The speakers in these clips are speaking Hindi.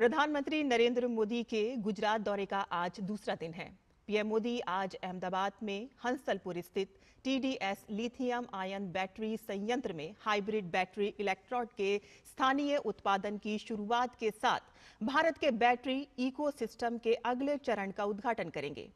प्रधानमंत्री नरेंद्र मोदी के गुजरात दौरे का आज दूसरा दिन है। पीएम मोदी आज अहमदाबाद में हंसलपुर स्थित टीडीएस लिथियम आयन बैटरी संयंत्र में हाइब्रिड बैटरी इलेक्ट्रोड के स्थानीय उत्पादन की शुरुआत के साथ भारत के बैटरी इकोसिस्टम के अगले चरण का उद्घाटन करेंगे।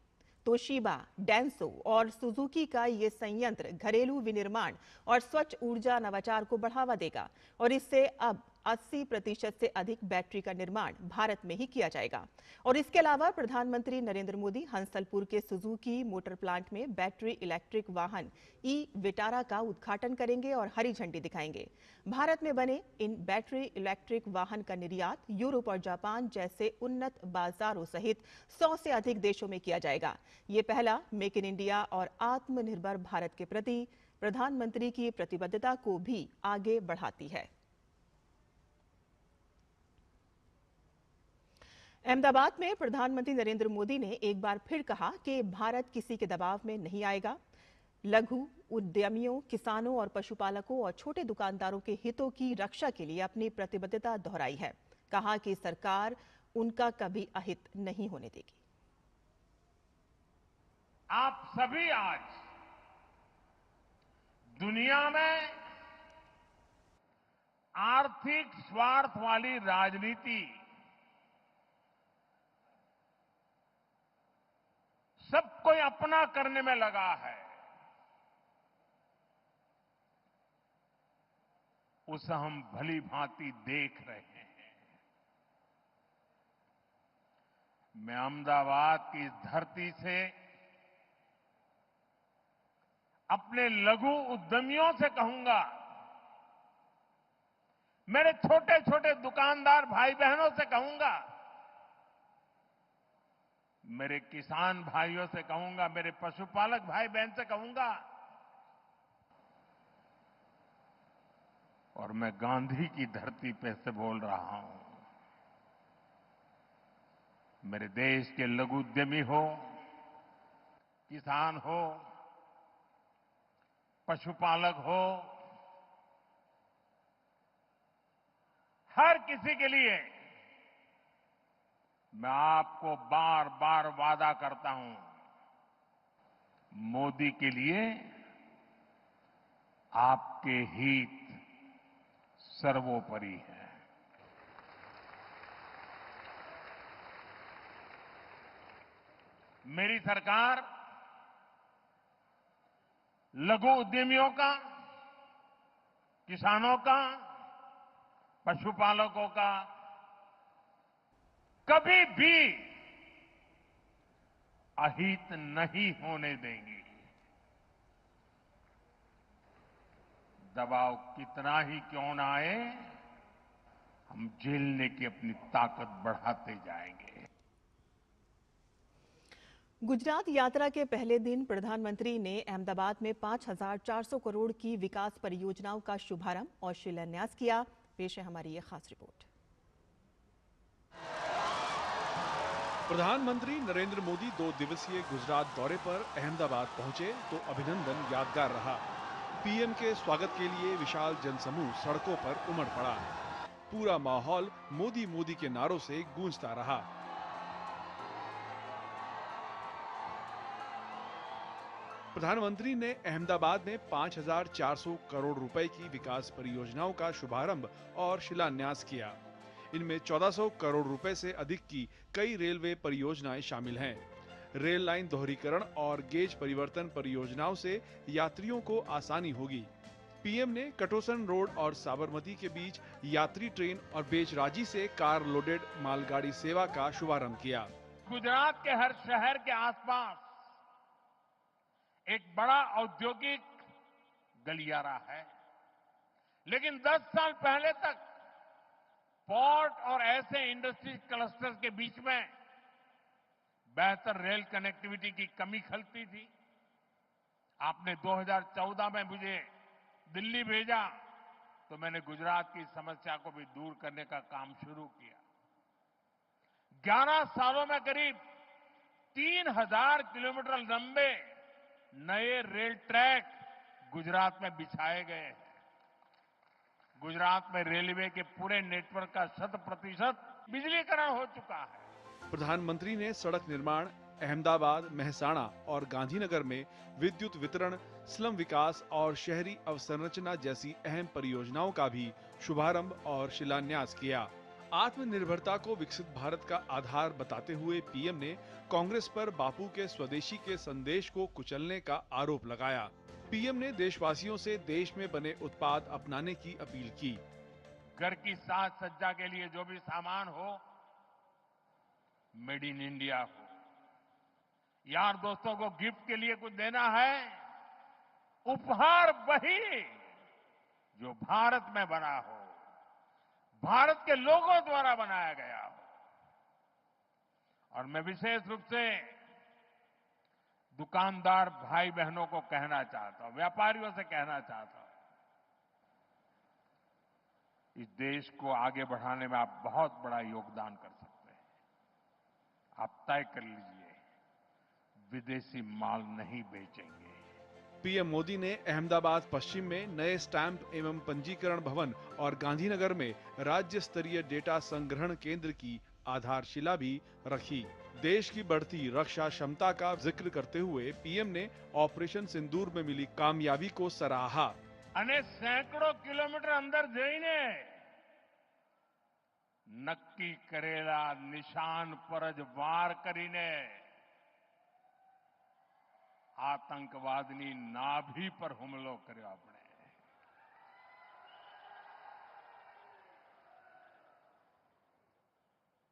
तोशिबा, डेंसो और सुजुकी का ये संयंत्र घरेलू विनिर्माण और स्वच्छ ऊर्जा नवाचार को बढ़ावा देगा और इससे अब 80% से अधिक बैटरी का निर्माण भारत में ही किया जाएगा। और इसके अलावा प्रधानमंत्री नरेंद्र मोदी हंसलपुर के सुजुकी मोटर प्लांट में बैटरी इलेक्ट्रिक वाहन ई विटारा का उद्घाटन करेंगे और हरी झंडी दिखाएंगे। भारत में बने इन बैटरी इलेक्ट्रिक वाहन का निर्यात यूरोप और जापान जैसे उन्नत बाजारों सहित 100 से अधिक देशों में किया जाएगा। ये पहला मेक इन इंडिया और आत्मनिर्भर भारत के प्रति प्रधानमंत्री की प्रतिबद्धता को भी आगे बढ़ाती है। अहमदाबाद में प्रधानमंत्री नरेंद्र मोदी ने एक बार फिर कहा कि भारत किसी के दबाव में नहीं आएगा। लघु उद्यमियों, किसानों और पशुपालकों और छोटे दुकानदारों के हितों की रक्षा के लिए अपनी प्रतिबद्धता दोहराई है। कहा कि सरकार उनका कभी अहित नहीं होने देगी। आप सभी आज दुनिया में आर्थिक स्वार्थ वाली राजनीति सबको अपना करने में लगा है। उसे हम भली भांति देख रहे हैं। मैं अहमदाबाद की इस धरती से अपने लघु उद्यमियों से कहूंगा, मेरे छोटे छोटे दुकानदार भाई बहनों से कहूंगा, मेरे किसान भाइयों से कहूंगा, मेरे पशुपालक भाई बहन से कहूंगा, और मैं गांधी की धरती पे से बोल रहा हूं, मेरे देश के लघु उद्यमी हो, किसान हो, पशुपालक हो, हर किसी के लिए मैं आपको बार बार वादा करता हूं, मोदी के लिए आपके हित सर्वोपरि है। मेरी सरकार लघु उद्यमियों का, किसानों का, पशुपालकों का कभी भी अहित नहीं होने देंगी। दबाव कितना ही क्यों ना आए, हम झेलने की अपनी ताकत बढ़ाते जाएंगे। गुजरात यात्रा के पहले दिन प्रधानमंत्री ने अहमदाबाद में 5,400 करोड़ की विकास परियोजनाओं का शुभारंभ और शिलान्यास किया। पेश है हमारी ये खास रिपोर्ट। प्रधानमंत्री नरेंद्र मोदी 2 दिवसीय गुजरात दौरे पर अहमदाबाद पहुंचे तो अभिनंदन यादगार रहा। पीएम के स्वागत के लिए विशाल जनसमूह सड़कों पर उमड़ पड़ा। पूरा माहौल मोदी मोदी के नारों से गूंजता रहा। प्रधानमंत्री ने अहमदाबाद में 5,400 करोड़ रुपए की विकास परियोजनाओं का शुभारंभ और शिलान्यास किया। इनमें 1,400 करोड़ रुपए से अधिक की कई रेलवे परियोजनाएं शामिल हैं। रेल लाइन दोहरीकरण और गेज परिवर्तन परियोजनाओं से यात्रियों को आसानी होगी। पीएम ने कटोसन रोड और साबरमती के बीच यात्री ट्रेन और बेचराजी से कार लोडेड मालगाड़ी सेवा का शुभारंभ किया। गुजरात के हर शहर के आसपास एक बड़ा औद्योगिक गलियारा है, लेकिन 10 साल पहले तक पोर्ट और ऐसे इंडस्ट्री क्लस्टर्स के बीच में बेहतर रेल कनेक्टिविटी की कमी खलती थी। आपने 2014 में मुझे दिल्ली भेजा तो मैंने गुजरात की समस्या को भी दूर करने का काम शुरू किया। 11 सालों में करीब 3,000 किलोमीटर लंबे नए रेल ट्रैक गुजरात में बिछाए गए हैं। गुजरात में रेलवे के पूरे नेटवर्क का 100% बिजलीकरण हो चुका है। प्रधानमंत्री ने सड़क निर्माण, अहमदाबाद, मेहसाणा और गांधीनगर में विद्युत वितरण, स्लम विकास और शहरी अवसंरचना जैसी अहम परियोजनाओं का भी शुभारंभ और शिलान्यास किया। आत्मनिर्भरता को विकसित भारत का आधार बताते हुए पीएम ने कांग्रेस पर बापू के स्वदेशी के संदेश को कुचलने का आरोप लगाया। पीएम ने देशवासियों से देश में बने उत्पाद अपनाने की अपील की। घर की साज सज्जा के लिए जो भी सामान हो, मेड इन इंडिया हो। यार दोस्तों को गिफ्ट के लिए कुछ देना है, उपहार वही जो भारत में बना हो, भारत के लोगों द्वारा बनाया गया हो। और मैं विशेष रूप से दुकानदार भाई बहनों को कहना चाहता हूं, व्यापारियों से कहना चाहता हूं, इस देश को आगे बढ़ाने में आप बहुत बड़ा योगदान कर सकते हैं। आप तय कर लीजिए, विदेशी माल नहीं बेचेंगे। पीएम मोदी ने अहमदाबाद पश्चिम में नए स्टैंप एवं पंजीकरण भवन और गांधीनगर में राज्य स्तरीय डेटा संग्रहण केंद्र की आधारशिला भी रखी। देश की बढ़ती रक्षा क्षमता का जिक्र करते हुए पीएम ने ऑपरेशन सिंदूर में मिली कामयाबी को सराहा। અને સેંકડો કિલોમીટર અંદર જઈને નક્કી કરેલા નિશાન પર જ વાર કરીને આતંકવાદની નાભી પર હુમલો કર્યો આપણે।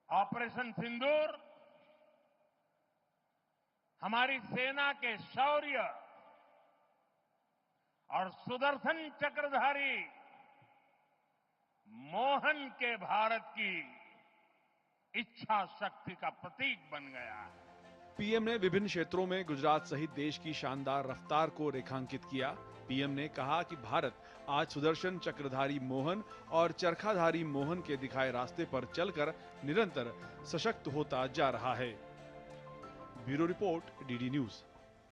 ऑपरेशन सिंदूर हमारी सेना के शौर्य और सुदर्शन चक्रधारी मोहन के भारत की इच्छा शक्ति का प्रतीक बन गया है। पीएम ने विभिन्न क्षेत्रों में गुजरात सहित देश की शानदार रफ्तार को रेखांकित किया। पीएम ने कहा कि भारत आज सुदर्शन चक्रधारी मोहन और चरखाधारी मोहन के दिखाए रास्ते पर चलकर निरंतर सशक्त होता जा रहा है। Bureau report, DD news.